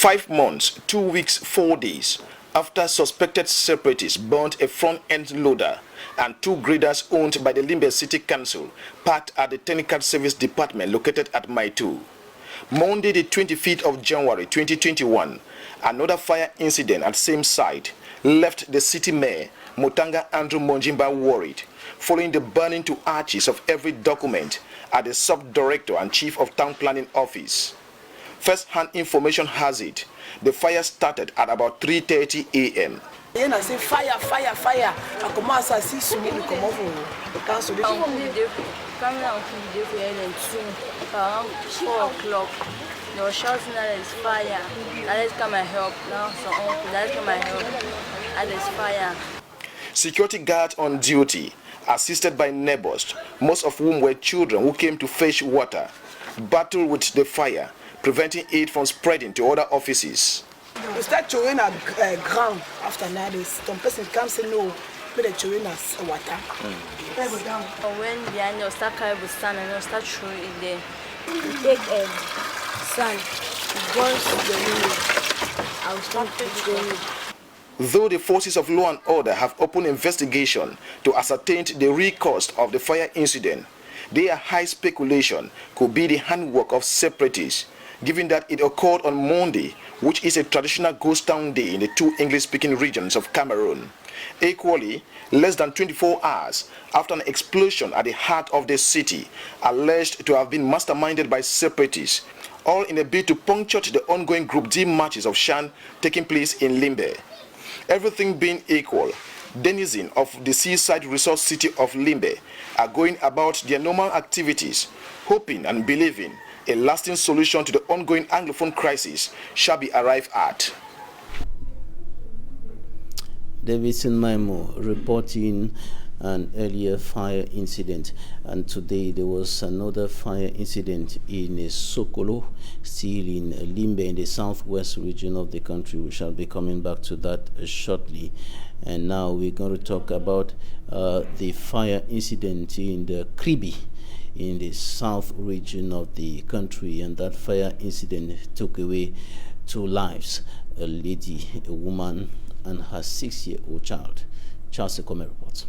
5 months, 2 weeks, 4 days after suspected separatists burnt a front-end loader and 2 graders owned by the Limbe City Council parked at the Technical Service Department located at Maitu. Monday the 25th of January 2021, another fire incident at same site left the city mayor, Motanga Andrew Monjimba, worried, following the burning to ashes of every document at the sub-director and chief of town planning office. First-hand information has it, the fire started at about 3:30 a.m. I say fire, fire, fire. I commence à see smoke come over. Council. Cameroun around 4 o'clock. They were shouting that there's fire. Now let's come and help. Now so let's come and help. And there's fire. Security guards on duty, assisted by neighbors, most of whom were children who came to fetch water, battled with the fire, preventing it from spreading to other offices. We start chewing at ground after that. Some person comes and no, but they chewing us water. When behind you start carrying sand and you start throwing it there. We take sand, burst the window. I will start throwing. Though the forces of law and order have opened investigation to ascertain the real cause of the fire incident, their high speculation could be the handwork of separatists, given that it occurred on Monday, which is a traditional ghost town day in the 2 English-speaking regions of Cameroon. Equally, less than 24 hours after an explosion at the heart of the city, alleged to have been masterminded by separatists, all in a bid to puncture the ongoing Group D matches of Shan taking place in Limbe. Everything being equal, denizens of the seaside resort city of Limbe are going about their normal activities, hoping and believing a lasting solution to the ongoing Anglophone crisis shall be arrived at. Davidson Maimo reporting an earlier fire incident, and today there was another fire incident in Sokolo, still in Limbe in the southwest region of the country. We shall be coming back to that shortly. And now we're going to talk about the fire incident in the Crise in the south region of the country, and that fire incident took away 2 lives, a lady, a woman, and her 6-year-old child. Charles Kmer reports.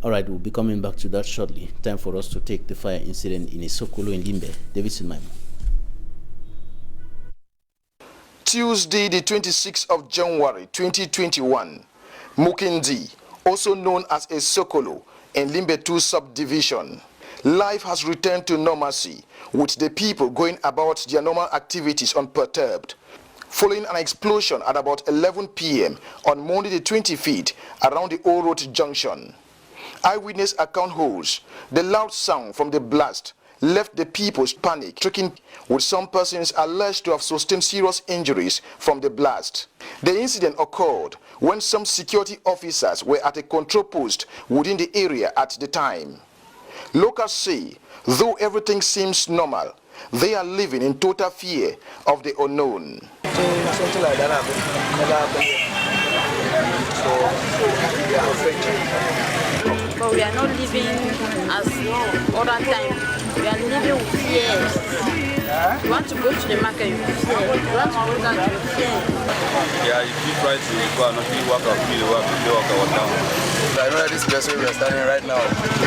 All right, we'll be coming back to that shortly. Time for us to take the fire incident in Sokolo in Limbe. Davidson Maimo. Tuesday, the 26th of January 2021, Mukindi, also known as a Sokolo, in Limbe 2 subdivision. Life has returned to normalcy, with the people going about their normal activities unperturbed, following an explosion at about 11 p.m. on Monday the 25th around the Old Road Junction. Eyewitness account holds the loud sound from the blast left the people panic-stricken, with some persons alleged to have sustained serious injuries from the blast. The incident occurred when some security officers were at a control post within the area at the time. Locals say, though everything seems normal, they are living in total fear of the unknown. Something like that happened. So we are afraid. But we are not living as other time. We are living with fear. You want to go to the market, you fear. You want to go down, you fear. Yeah, if you try to go and not walk up, you walk down. I know that this place where we are standing right now,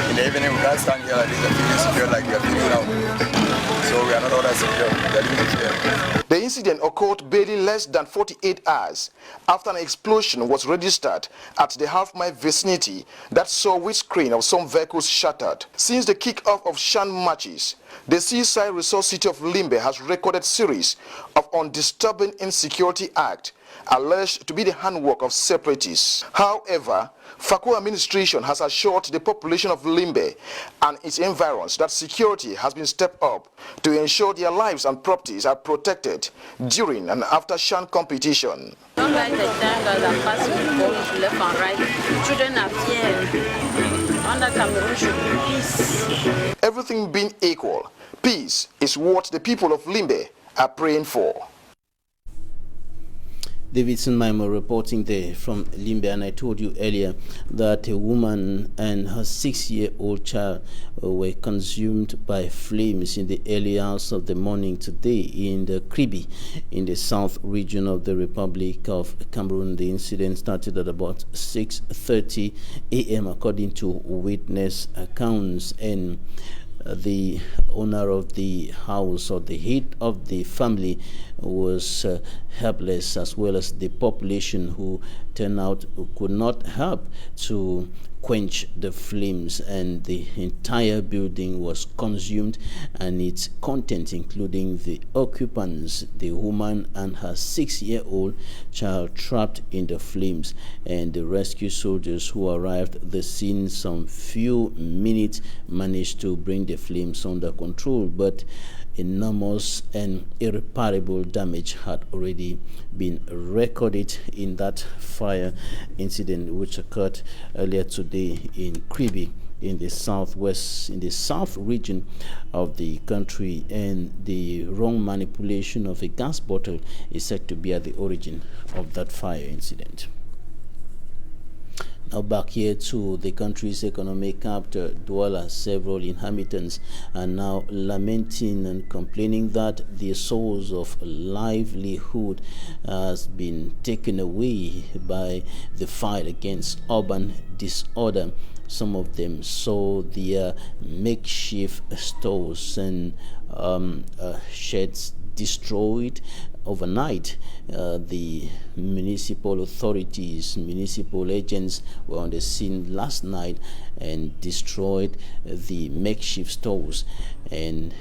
in the evening we can't stand here like this and feel secure like we are feeling now. So we are not all that secure. We are living here. The incident occurred barely less than 48 hours after an explosion was registered at the half-mile vicinity that saw windscreen of some vehicles shattered. Since the kick-off of Shan matches, the seaside resort city of Limbe has recorded series of undisturbing insecurity acts alleged to be the handwork of separatists. However, Fcfa administration has assured the population of Limbe and its environs that security has been stepped up to ensure their lives and properties are protected during and after Shan competition. Don't like the time that are passing going left and right. Children are fearing. Under Cameroon should be peace. Everything being equal, peace is what the people of Limbe are praying for. Davidson Maimo reporting there from Limbe, and I told you earlier that a woman and her 6-year-old child were consumed by flames in the early hours of the morning today in the Crise, in the south region of the Republic of Cameroon. The incident started at about 6:30 a.m. according to witness accounts, and the owner of the house, or the head of the family, was helpless, as well as the population who turned out, who could not help to quench the flames, and the entire building was consumed and its contents, including the occupants, the woman and her 6-year-old child, trapped in the flames. And the rescue soldiers who arrived at the scene some few minutes managed to bring the flames under control, but enormous and irreparable damage had already been recorded in that fire incident which occurred earlier today in Crise, in the southwest, in the south region of the country. And the wrong manipulation of a gas bottle is said to be at the origin of that fire incident. Now back here to the country's economic capital, Douala. Several inhabitants are now lamenting and complaining that their source of livelihood has been taken away by the fight against urban disorder. Some of them saw their makeshift stores and sheds destroyed overnight. The municipal authorities, municipal agents were on the scene last night and destroyed the makeshift stores, and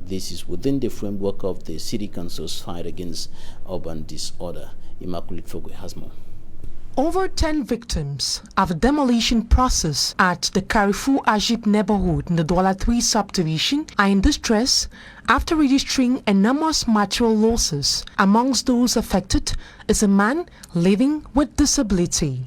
this is within the framework of the city council's fight against urban disorder. Immaculate Fogwe has more. Over 10 victims of the demolition process at the Carrefour Ajib neighborhood in the Douala 3 subdivision are in distress after registering enormous material losses. Amongst those affected is a man living with disability.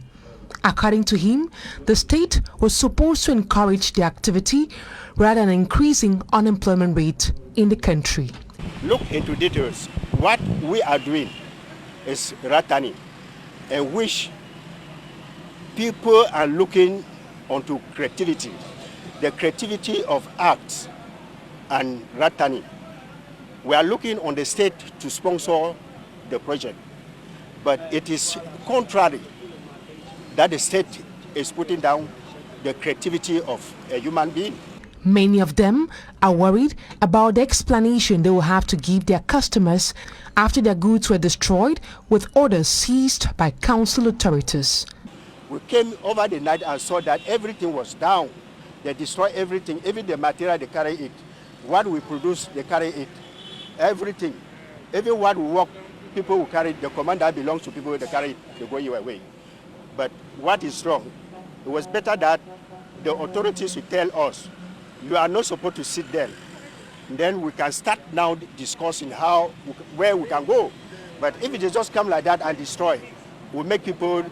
According to him, the state was supposed to encourage the activity rather than increasing unemployment rate in the country. Look into details. What we are doing is ratani, and which people are looking onto creativity, the creativity of arts and ratani. We are looking on the state to sponsor the project, but it is contrary that the state is putting down the creativity of a human being. Many of them are worried about the explanation they will have to give their customers after their goods were destroyed with orders seized by council authorities. We came over the night and saw that everything was down. They destroyed everything, even the material they carry it. What we produce, they carry it. Everything. Even what we work, people who carry it. The command that belongs to people, they carry it, they go your way. But what is wrong? It was better that the authorities would tell us, you are not supposed to sit there. Then we can start now discussing where we can go. But if it just come like that and destroy, we make people.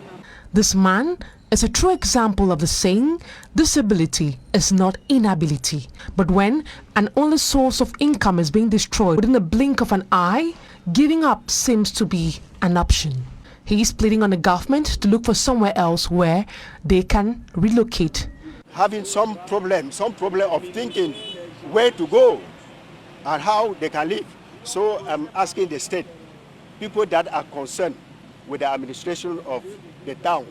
This man is a true example of the saying, disability is not inability. But when an only source of income is being destroyed within a blink of an eye, giving up seems to be an option. He is pleading on the government to look for somewhere else where they can relocate. Having some problem of thinking where to go and how they can live. So I'm asking the state, people that are concerned with the administration of the town,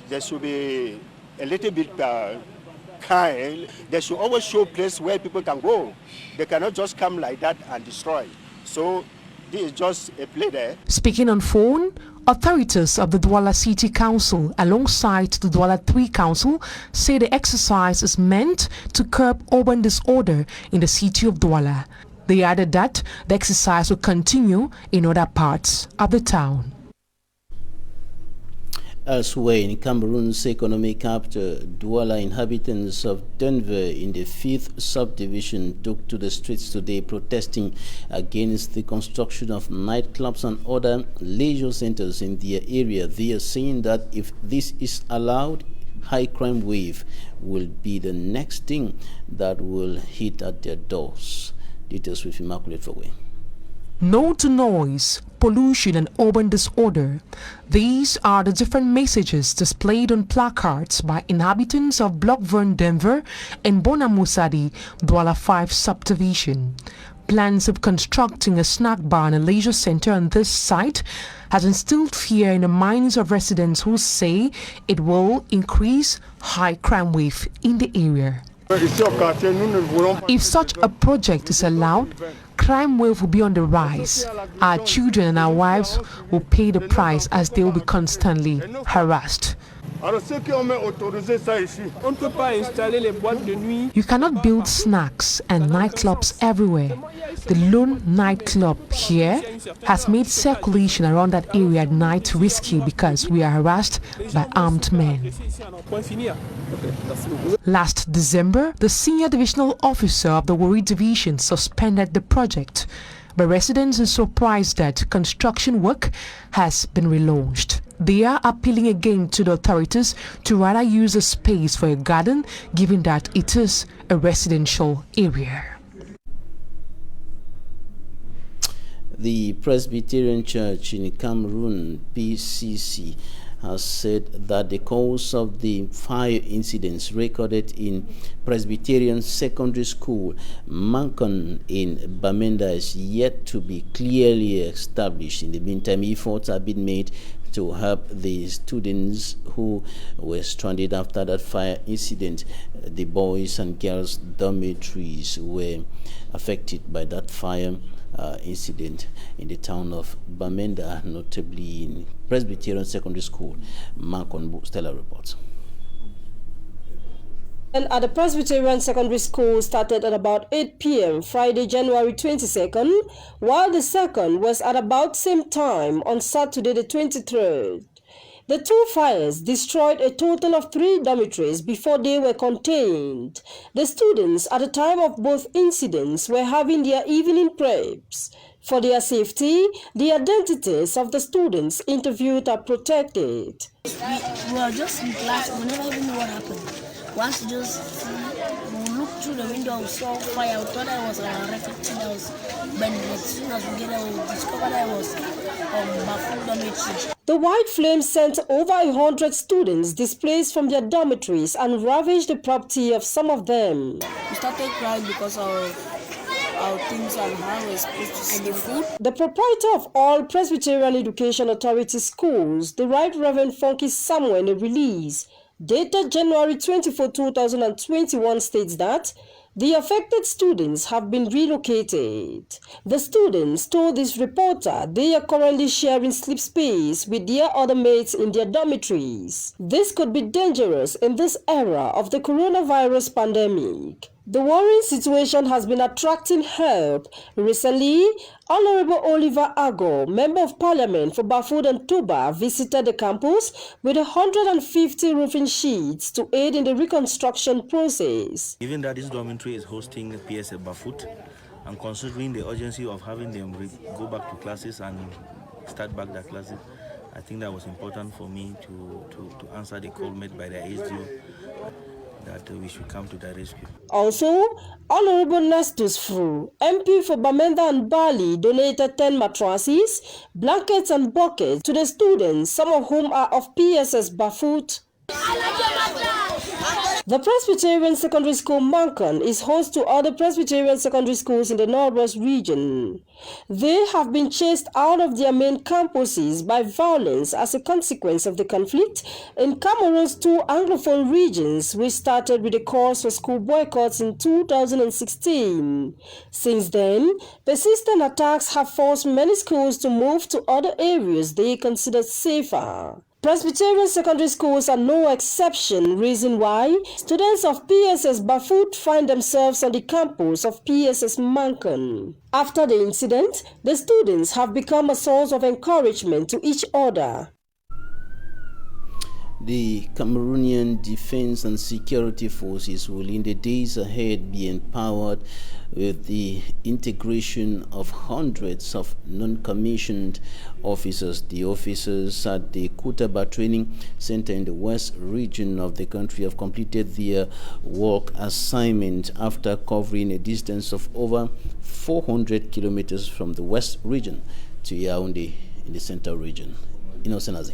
there should be a little bit kind. They should always show place where people can go. They cannot just come like that and destroy. So this is just a play there. Speaking on phone, authorities of the Douala City Council alongside the Douala 3 Council say the exercise is meant to curb urban disorder in the city of Douala. They added that the exercise will continue in other parts of the town. Elsewhere in Cameroon's economic capital, Douala, inhabitants of Denver in the 5th subdivision took to the streets today protesting against the construction of nightclubs and other leisure centers in their area. They are saying that if this is allowed, high crime wave will be the next thing that will hit at their doors. Details with Immaculate Fogwe. No to noise, pollution and urban disorder. These are the different messages displayed on placards by inhabitants of Block Vern Denver and Bonamusadi, Douala 5 subdivision. Plans of constructing a snack bar and a leisure center on this site has instilled fear in the minds of residents who say it will increase high crime wave in the area. If such a project is allowed, crime wave will be on the rise. Our children and our wives will pay the price as they will be constantly harassed. You cannot build snacks and nightclubs everywhere. The lone nightclub here has made circulation around that area at night risky because we are harassed by armed men. Last December, the senior divisional officer of the Warri division suspended the project, but residents are surprised that construction work has been relaunched. They are appealing again to the authorities to rather use the space for a garden, given that it is a residential area. The Presbyterian Church in Cameroon, PCC, has said that the cause of the fire incidents recorded in Presbyterian Secondary School, Mankon in Bamenda, is yet to be clearly established. In the meantime, efforts have been made to help the students who were stranded after that fire incident. The boys and girls dormitories were affected by that fire incident in the town of Bamenda, notably in Presbyterian Secondary School. Mankon Stella reports. And at the Presbyterian Secondary School started at about 8 p.m. Friday, January 22nd, while the second was at about same time on Saturday the 23rd. The two fires destroyed a total of 3 dormitories before they were contained. The students at the time of both incidents were having their evening preps. For their safety, the identities of the students interviewed are protected. We were just in class, we never even knew what happened. Once we looked through the window, we saw fire. We thought it was a reflecting house. But as soon as we get there, we discovered that it was Bafou dormitory. The white flames sent over 100 students displaced from their dormitories and ravaged the property of some of them. We started crying because of our things and how we're supposed to see the food. The proprietor of all Presbyterian Education Authority schools, the Right Reverend Funky Samuel, in a release dated January 24, 2021, states that the affected students have been relocated. The students told this reporter they are currently sharing sleep space with their other mates in their dormitories. This could be dangerous in this era of the coronavirus pandemic. The worrying situation has been attracting help. Recently, Honorable Oliver Ago, Member of Parliament for Bafut and Tuba, visited the campus with 150 roofing sheets to aid in the reconstruction process. Given that this dormitory is hosting PSA Bafut, and considering the urgency of having them go back to classes and start back their classes, I think that was important for me to answer the call made by the SDO that we should come to the rescue. Also, Honorable Nestus Fru, MP for Bamenda and Bali, donated 10 mattresses, blankets and buckets to the students, some of whom are of PSS Bafut. The Presbyterian Secondary School Mankon is host to other Presbyterian secondary schools in the Northwest region. They have been chased out of their main campuses by violence as a consequence of the conflict in Cameroon's 2 Anglophone regions, which started with a calls for school boycotts in 2016. Since then, persistent attacks have forced many schools to move to other areas they considered safer. Presbyterian secondary schools are no exception, reason why students of PSS Bafut find themselves on the campus of PSS Mankon. After the incident, the students have become a source of encouragement to each other. The Cameroonian Defense and Security Forces will in the days ahead be empowered with the integration of hundreds of non-commissioned officers. The officers at the Kutaba Training Center in the west region of the country have completed their work assignment after covering a distance of over 400 kilometers from the west region to Yaoundé in the central region. Innocent.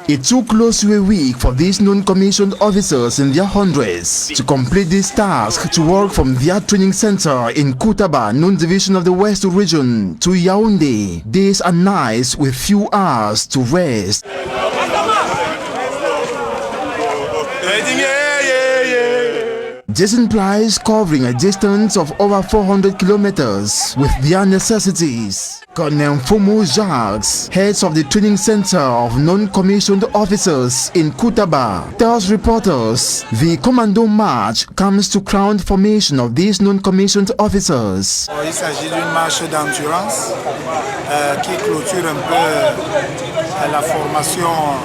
It took close to a week for these non-commissioned officers in their hundreds to complete this task to work from their training center in Kutaba, non-division of the West region, to Yaoundé, days and nights with few hours to rest. This implies covering a distance of over 400 kilometers with their necessities. Colonel Fomo Jacques, heads of the training center of non-commissioned officers in Kutaba, tells reporters the commando march comes to crown the formation of these non-commissioned officers. Il s'agit d'une marche d'endurance qui clôture un peu la formation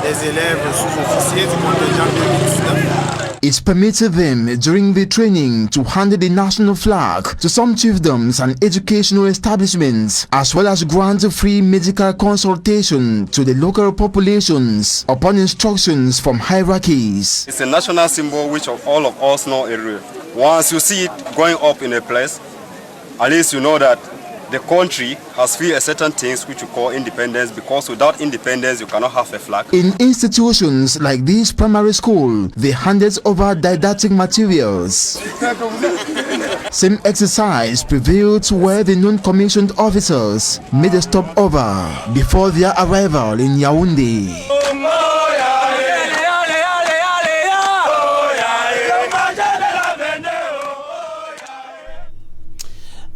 des élèves sous-officiers du contingent 2019. It permitted them during the training to hand the national flag to some chiefdoms and educational establishments, as well as grant free medical consultation to the local populations upon instructions from hierarchies. It's a national symbol which all of us know. Once you see it going up in a place, at least you know that the country has few certain things which we call independence, because without independence you cannot have a flag. In institutions like this primary school, they handed over didactic materials. Same exercise prevailed where the non-commissioned officers made a stopover before their arrival in Yaoundé.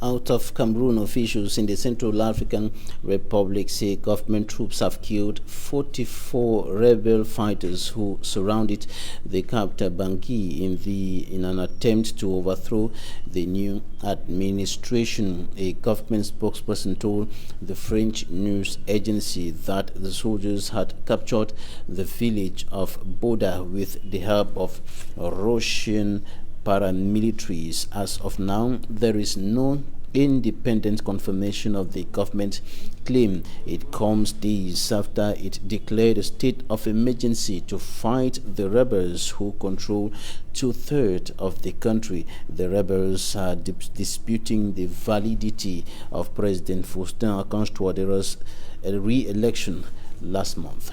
Out of Cameroon, officials in the Central African Republic say government troops have killed 44 rebel fighters who surrounded the capital Bangui in an attempt to overthrow the new administration. A government spokesperson told the French news agency that the soldiers had captured the village of Boda with the help of Russian paramilitaries. As of now, there is no independent confirmation of the government claim. It comes days after it declared a state of emergency to fight the rebels who control 2/3 of the country. The rebels are disputing the validity of President Faustin Archange Touadéra's re-election last month.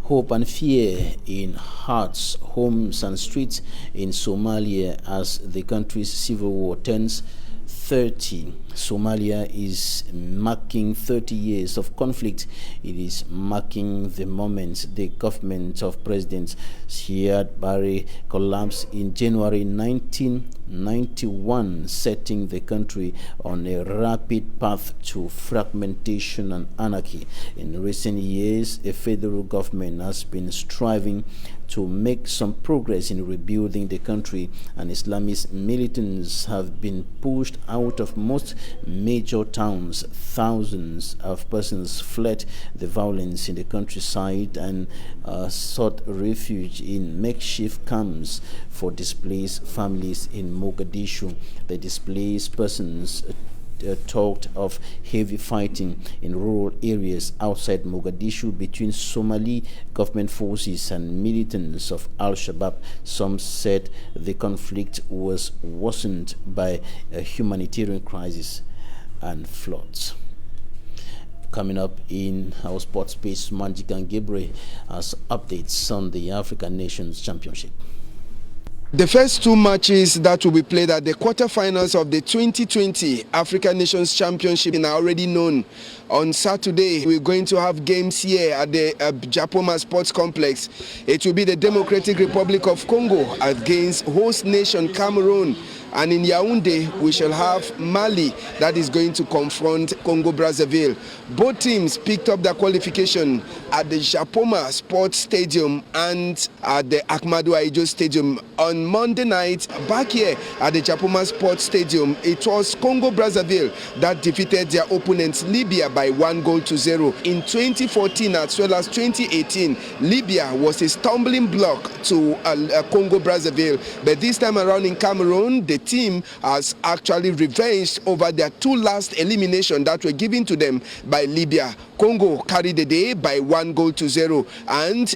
Hope and fear in hearts, homes and streets in Somalia as the country's civil war turns 30. Somalia is marking 30 years of conflict. It is marking the moment the government of President Siad Barre collapsed in January 1991, setting the country on a rapid path to fragmentation and anarchy. In recent years, a federal government has been striving to make some progress in rebuilding the country, and Islamist militants have been pushed out of most major towns. Thousands of persons fled the violence in the countryside and sought refuge in makeshift camps for displaced families in Mogadishu. The displaced persons talked of heavy fighting in rural areas outside Mogadishu between Somali government forces and militants of Al-Shabaab. Some said the conflict was worsened by a humanitarian crisis and floods. Coming up in our sports space, Manjik and Gebre has updates on the African Nations Championship. The first two matches that will be played at the quarterfinals of the 2020 African Nations Championship are already known. On Saturday, we're going to have games here at the Japoma Sports Complex. It will be the Democratic Republic of Congo against host nation Cameroon And in Yaoundé, we shall have Mali that is going to confront Congo-Brazzaville. Both teams picked up their qualification at the Japoma Sports Stadium and at the Ahmadou Ahidjo Stadium. On Monday night, back here at the Japoma Sports Stadium, it was Congo-Brazzaville that defeated their opponents Libya by 1-0. In 2014 as well as 2018, Libya was a stumbling block to Congo-Brazzaville. But this time around in Cameroon, the team has actually revenged over their two last eliminations that were given to them by Libya. Congo carried the day by 1-0. And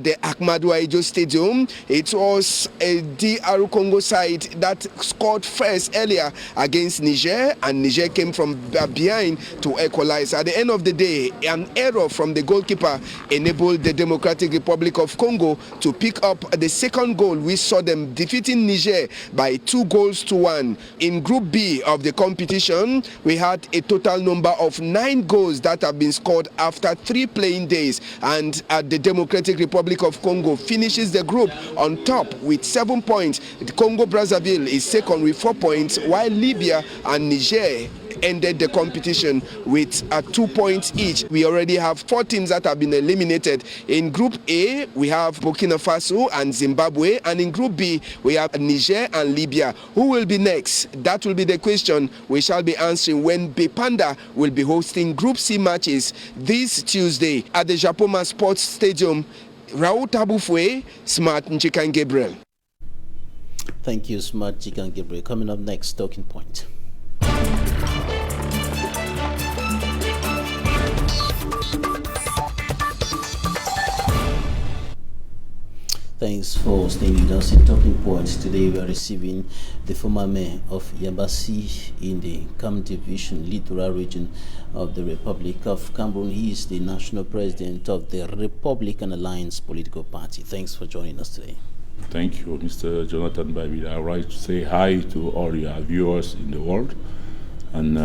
the Ahmadou Ahidjo Stadium, it was a DR Congo side that scored first earlier against Niger, and Niger came from behind to equalize. At the end of the day, an error from the goalkeeper enabled the Democratic Republic of Congo to pick up the second goal. We saw them defeating Niger by 2-1. In Group B of the competition, we had a total number of 9 goals that have been scored after 3 playing days, and the Democratic Republic of Congo finishes the group on top with 7 points. The Congo-Brazzaville is second with 4 points, while Libya and Niger ended the competition with 2 points each. We already have 4 teams that have been eliminated. In Group A, we have Burkina Faso and Zimbabwe, and in Group B, we have Niger and Libya. Who will be next? That will be the question we shall be answering when Bepanda will be hosting Group C matches this Tuesday at the Japoma Sports Stadium. Raoul Tabufwe, Smart Nchikan Gabriel. Thank you, Smart Nchikan Gabriel. Coming up next, Talking Point. Thanks for staying with us in Talking Points. Today we are receiving the former mayor of Yambasi in the Cameroon Division, Littoral region of the Republic of Cameroon. He is the national president of the Republican Alliance political party. Thanks for joining us today. Thank you, Mr. Jonathan Babi. I would like to say hi to all your viewers in the world, and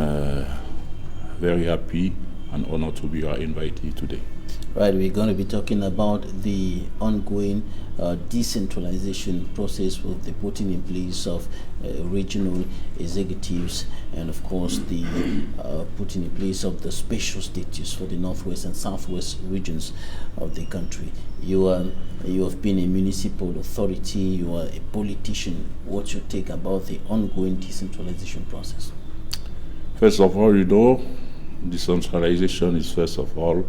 very happy and honored to be your invitee today. Right, we're going to be talking about the ongoing decentralization process with the putting in place of regional executives, and of course the putting in place of the special status for the northwest and southwest regions of the country. You have been a municipal authority, you are a politician. What's your take about the ongoing decentralization process? First of all, decentralization is first of all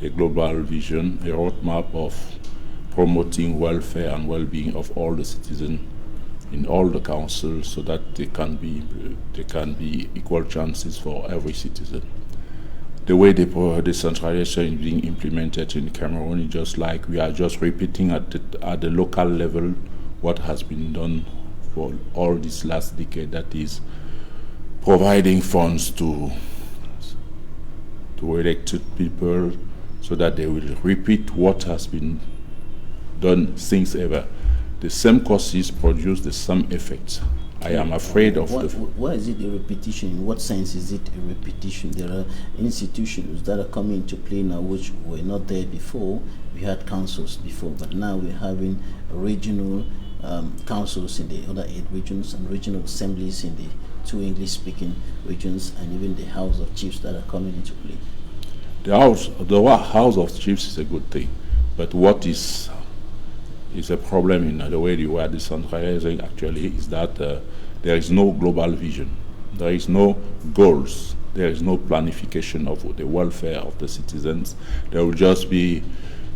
a global vision, a roadmap of promoting welfare and well-being of all the citizens in all the councils, so that there can be equal chances for every citizen. The way the decentralization is being implemented in Cameroon is just like we are just repeating at the local level what has been done for all this last decade, that is providing funds to elected people so that they will repeat what has been done since ever. The same causes produce the same effects. I am afraid of why is it a repetition? In what sense is it a repetition? There are institutions that are coming into play now which were not there before. We had councils before, but now we're having regional councils in the other 8 regions and regional assemblies in the 2 English-speaking regions, and even the House of Chiefs that are coming into play. The House of Chiefs is a good thing, but what is a problem in the way you are decentralizing actually is that there is no global vision, there is no goals, there is no planification of the welfare of the citizens. There will just be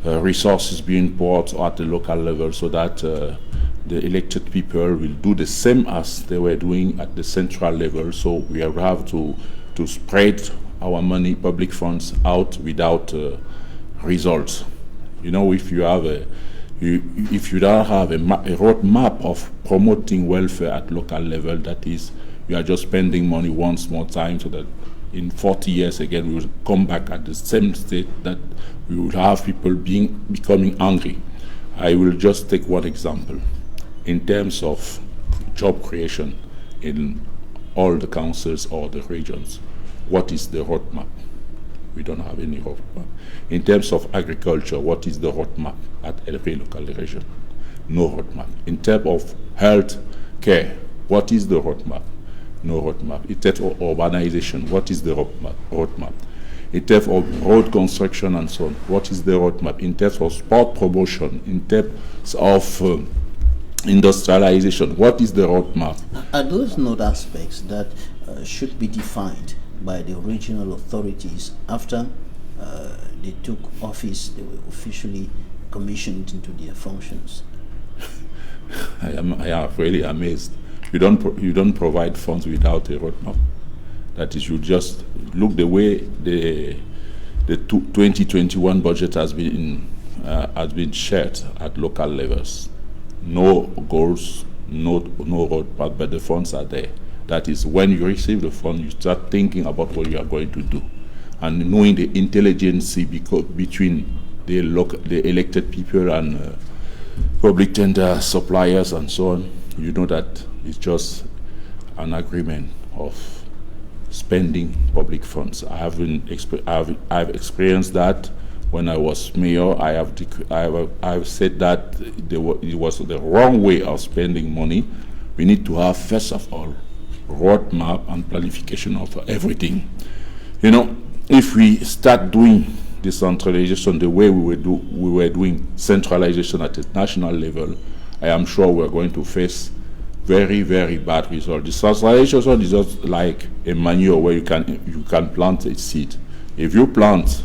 resources being poured at the local level so that the elected people will do the same as they were doing at the central level. So we have to spread our money, public funds, out without results. You know, if you have if you don't have a roadmap of promoting welfare at local level, that is, you are just spending money once more time, so that in 40 years again we will come back at the same state, that we will have people becoming hungry. I will just take one example. In terms of job creation in all the councils or the regions, what is the roadmap? We don't have any roadmap. In terms of agriculture, what is the roadmap at every local region? No roadmap. In terms of health care, What is the roadmap? No roadmap. In terms of urbanization, what is the roadmap? In terms of road construction and so on, what is the roadmap? In terms of sport promotion, in terms of industrialization, what is the roadmap? Are those not aspects that should be defined by the regional authorities after they took office, they were officially commissioned into their functions? I am really amazed. You don't provide funds without a roadmap. That is, you just look the way the 2021 budget has been shared at local levels. No goals, no roadmap, but the funds are there. That is, when you receive the fund, you start thinking about what you are going to do, and knowing the intelligence between the elected people and public tender suppliers and so on. You know that it's just an agreement of spending public funds. I've experienced that when I was mayor. I've said that it was the wrong way of spending money. We need to have, first of all, roadmap and planification of everything. You know, if we start doing decentralization the way we were doing centralization at a national level, I am sure we're going to face very, very bad results. Decentralization is just like a manure where you can plant a seed. If you plant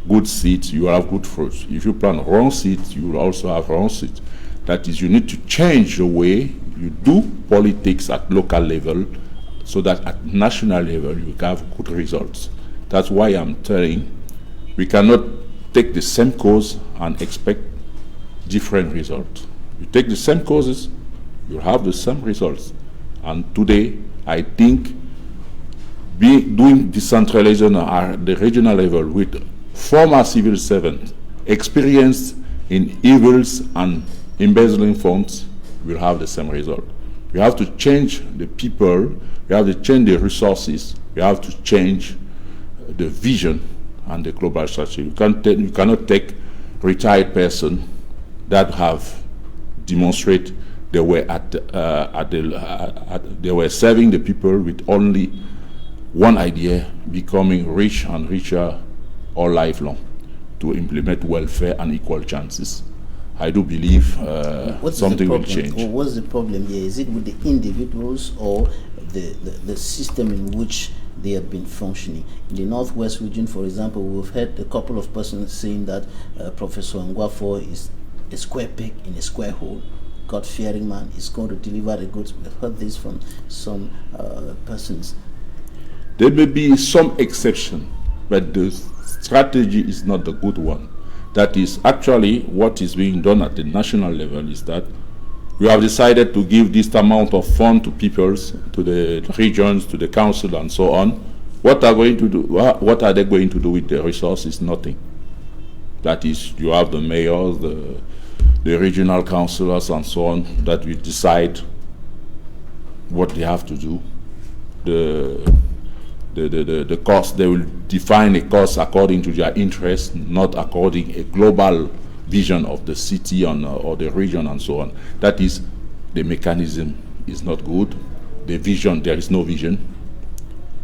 good seeds, you will have good fruits. If you plant wrong seeds, you will also have wrong seeds. That is, you need to change the way you do politics at local level so that at national level you have good results. That's why I'm telling we cannot take the same cause and expect different results. You take the same causes, you have the same results. And today, I think doing decentralization at the regional level with former civil servants experienced in evils and embezzling funds will have the same result. We have to change the people, we have to change the resources, we have to change the vision and the global strategy. You cannot take retired person that have demonstrated they were they were serving the people with only one idea, becoming rich and richer all lifelong, to implement welfare and equal chances. I do believe something will change. Well, what's the problem here? Is it with the individuals or the system in which they have been functioning? In the Northwest region, for example, we've heard a couple of persons saying that Professor Anglophone is a square peg in a square hole. God-fearing man is going to deliver the goods. We've heard this from some persons. There may be some exception, but the strategy is not the good one. That is actually what is being done at the national level is that we have decided to give this amount of fund to peoples, to the regions, to the council and so on. What are they going to do with the resources? Nothing. That is, you have the mayors, the regional councillors and so on that will decide what they have to do. The cost, they will define a cost according to their interest, not according a global vision of the city or the region and so on. That is, the mechanism is not good. The vision, there is no vision.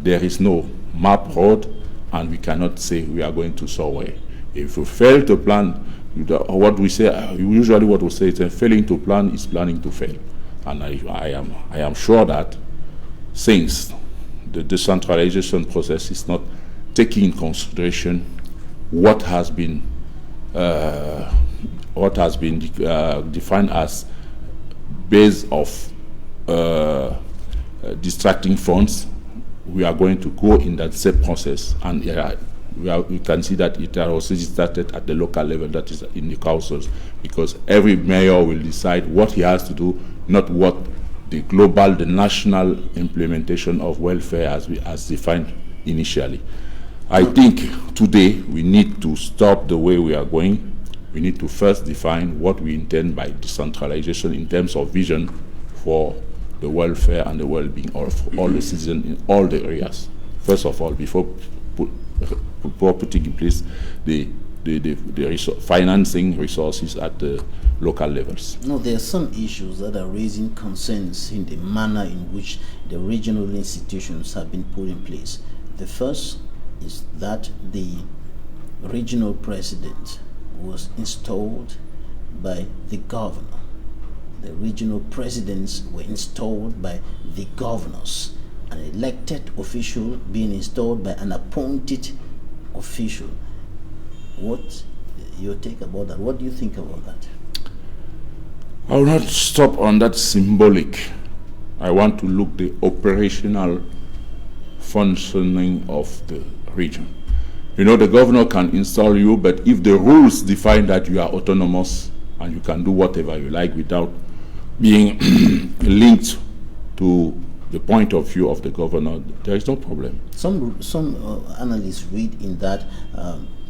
There is no map road, and we cannot say we are going to somewhere. If we fail to plan, what we say, usually what we say is failing to plan is planning to fail. And I am sure that since the decentralization process is not taking in consideration what has been defined as base of distracting funds, we are going to go in that same process, and we can see that it also started at the local level, that is in the councils, because every mayor will decide what he has to do, not what the global, the national implementation of welfare as defined initially. I think today we need to stop the way we are going. We need to first define what we intend by decentralization in terms of vision for the welfare and the well-being of all the citizens in all the areas. First of all, before putting in place the financing resources at the local levels. No, there are some issues that are raising concerns in the manner in which the regional institutions have been put in place. The first is that the regional president was installed by the governor. The regional presidents were installed by the governors. An elected official being installed by an appointed official. What your take about that? What do you think about that? I will not stop on that symbolic. I want to look the operational functioning of the region. You know, the governor can install you, but if the rules define that you are autonomous and you can do whatever you like without being linked to the point of view of the governor, there is no problem. Some analysts read in that,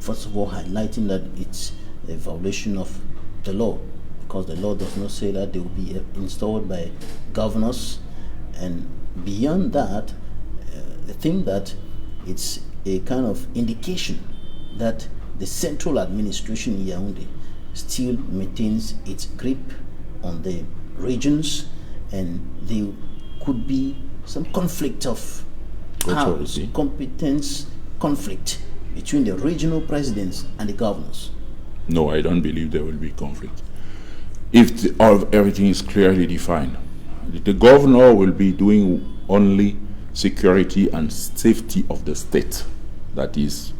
first of all, highlighting that it's a violation of the law, because the law does not say that they will be installed by governors, and beyond that, I think that it's a kind of indication that the central administration in Yaoundé still maintains its grip on the regions, and there could be some conflict of powers, competence conflict between the regional presidents and the governors. No, I don't believe there will be conflict. If everything is clearly defined, the governor will be doing only security and safety of the state. That is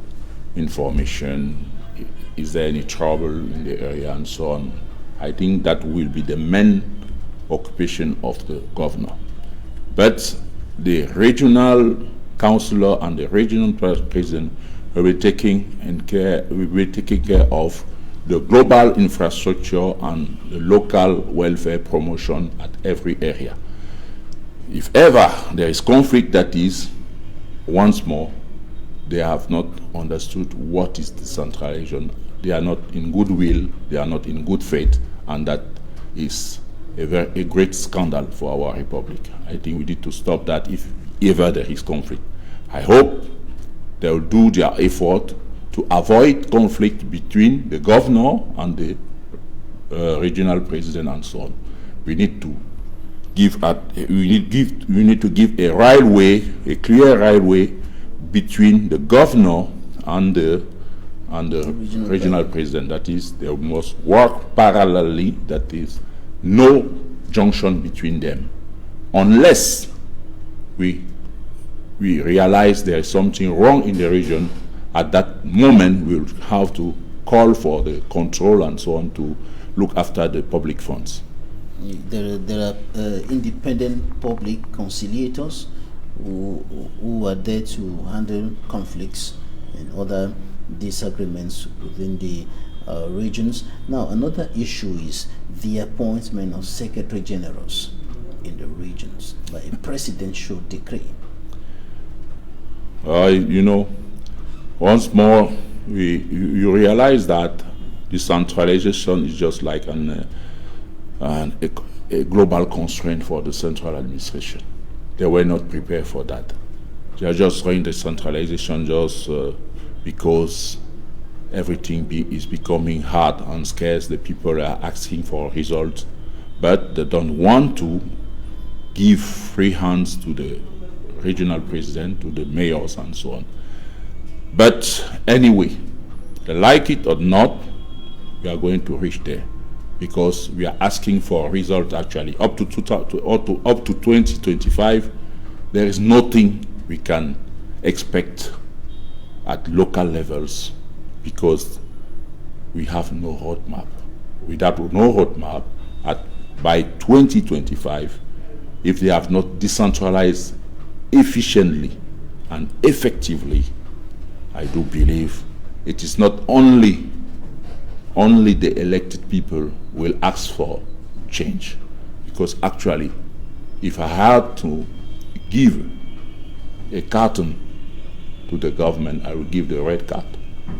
information, is there any trouble in the area and so on. I think that will be the main occupation of the governor. But the regional councillor and the regional president will be taking care of the global infrastructure and the local welfare promotion at every area. If ever there is conflict, that is, once more, they have not understood what is decentralization. They are not in goodwill, they are not in good faith, and that is a great scandal for our republic. I think we need to stop that if ever there is conflict. I hope they will do their effort to avoid conflict between the governor and the regional president and so on. We need to give a railway, a clear railway between the governor and the regional president. That is, they must work parallelly. That is, no junction between them, unless we realize there is something wrong in the region. At that moment, we'll have to call for the control and so on to look after the public funds. There are independent public conciliators who are there to handle conflicts and other disagreements within the regions. Now, another issue is the appointment of secretary generals in the regions by a presidential decree. You know, once more, you realize that decentralization is just like a global constraint for the central administration. They were not prepared for that. They are just doing decentralization just because everything is becoming hard and scarce. The people are asking for results, but they don't want to give free hands to the regional president, to the mayors and so on. But anyway, like it or not, we are going to reach there, because we are asking for results actually. Up to 2025, there is nothing we can expect at local levels, because we have no roadmap. Without no roadmap, by 2025, if they have not decentralized efficiently and effectively, I do believe it is not only the elected people will ask for change. Because actually, if I had to give a carton to the government, I will give the red card.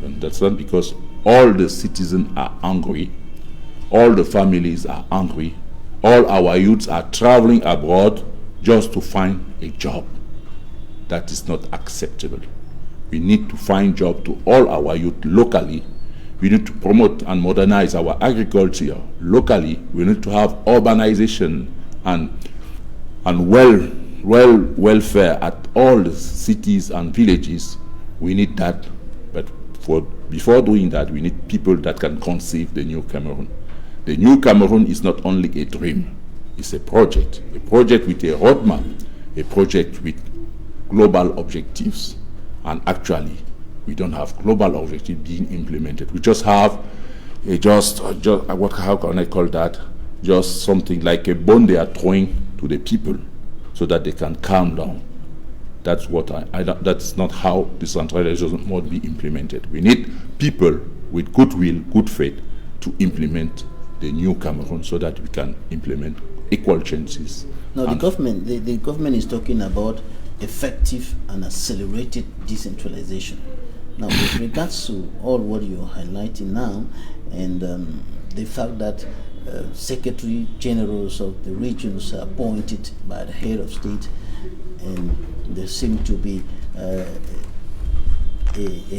And that's not because all the citizens are angry, all the families are angry, all our youths are traveling abroad just to find a job. That is not acceptable. We need to find job to all our youth locally, We need to promote and modernize our agriculture locally. We need to have urbanization and welfare at all the cities and villages. We need that, but before doing that, we need people that can conceive the new Cameroon. The new Cameroon is not only a dream, it's a project with a roadmap, a project with global objectives. And actually, we don't have global objectives being implemented. We just have how can I call that? Just something like a bone they are throwing to the people so that they can calm down. That's what that's not how decentralization must be implemented. We need people with goodwill, good faith to implement the new Cameroon so that we can implement equal chances. Now, the government is talking about effective and accelerated decentralization. Now, with regards to all what you're highlighting now, and the fact that secretary generals of the regions are appointed by the head of state, and there seem to be a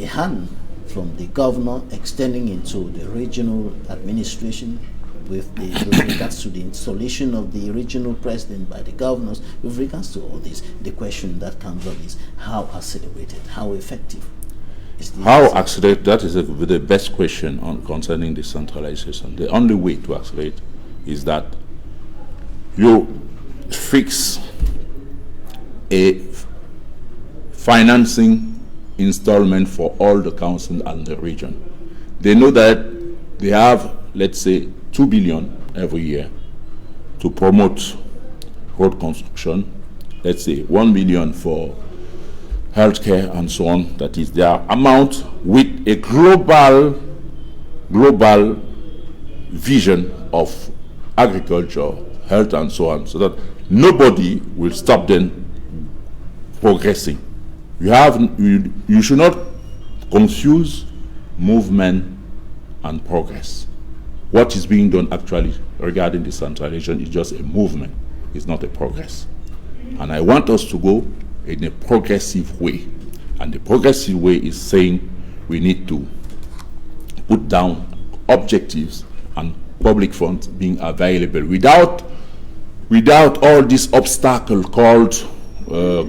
hand from the governor extending into the regional administration with regards to the installation of the regional president by the governors. With regards to all this, the question that comes up is how accelerated, how effective is the how accelerate? That is the best question on concerning decentralization. The only way to accelerate is that you fix a financing installment for all the council and the region. They know that they have, let's say, 2 billion every year to promote road construction, let's say 1 billion for healthcare and so on. That is their amount with a global vision of agriculture, health and so on, so that nobody will stop them progressing. You should not confuse movement and progress. What is being done actually regarding decentralization is just a movement, it's not a progress. And I want us to go in a progressive way. And the progressive way is saying we need to put down objectives and public funds being available without all this obstacle called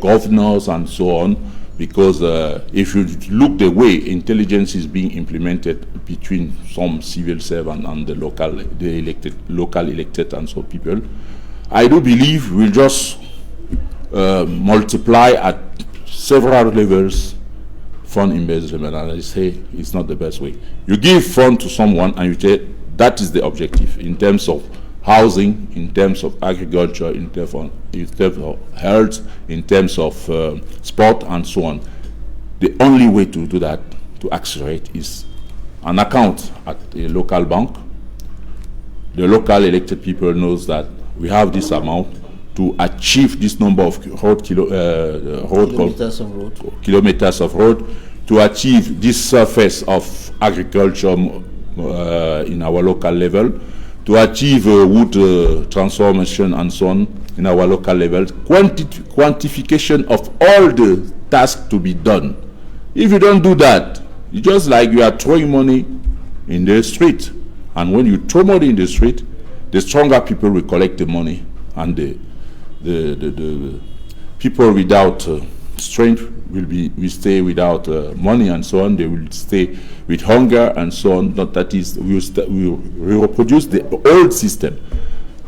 governors and so on. Because if you look the way intelligence is being implemented between some civil servant and the local elected and so people, I do believe we'll just multiply at several levels fund investment, and I say it's not the best way. You give fund to someone and you say that is the objective in terms of housing, in terms of agriculture, in terms of health, in terms of sport and so on. The only way to do that, to accelerate, is an account at a local bank. The local elected people knows that we have this amount to achieve this number of kilometers of road, to achieve this surface of agriculture in our local level, to achieve wood transformation and so on in our local level, quantification of all the tasks to be done. If you don't do that, it's just like you are throwing money in the street. And when you throw money in the street, the stronger people will collect the money, and the people without strength will stay without money and so on. They will stay with hunger and so on. That is, we will reproduce the old system.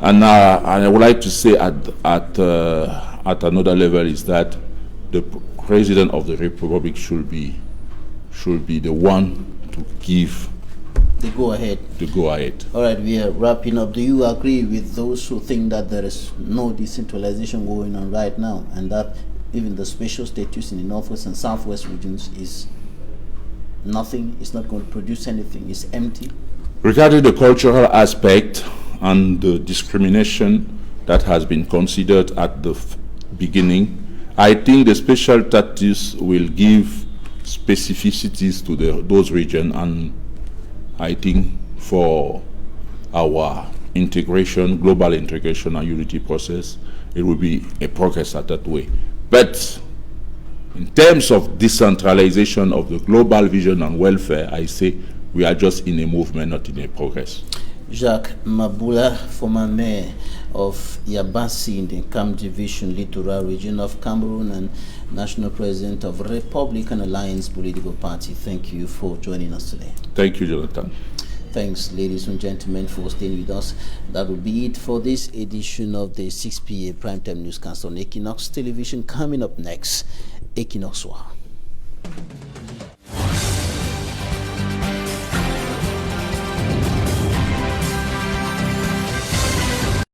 And I would like to say at another level is that the President of the Republic should be the one to give the go ahead. All right, we are wrapping up. Do you agree with those who think that there is no decentralization going on right now, and that even the special status in the northwest and southwest regions is nothing, it's not going to produce anything, it's empty? Regarding the cultural aspect and the discrimination that has been considered at the beginning, I think the special status will give specificities to those regions, and I think for our integration, global integration and unity process, it will be a progress at that way. But in terms of decentralization of the global vision and welfare, I say we are just in a movement, not in a progress. Jacques Mabula, former mayor of Yabassi in the Kam Division, Littoral region of Cameroon, and national president of Republican Alliance political party. Thank you for joining us today. Thank you, Jonathan. Thanks, ladies and gentlemen, for staying with us. That will be it for this edition of the 6 p.m. Primetime Newscast on Equinoxe Television. Coming up next, Equinoxe.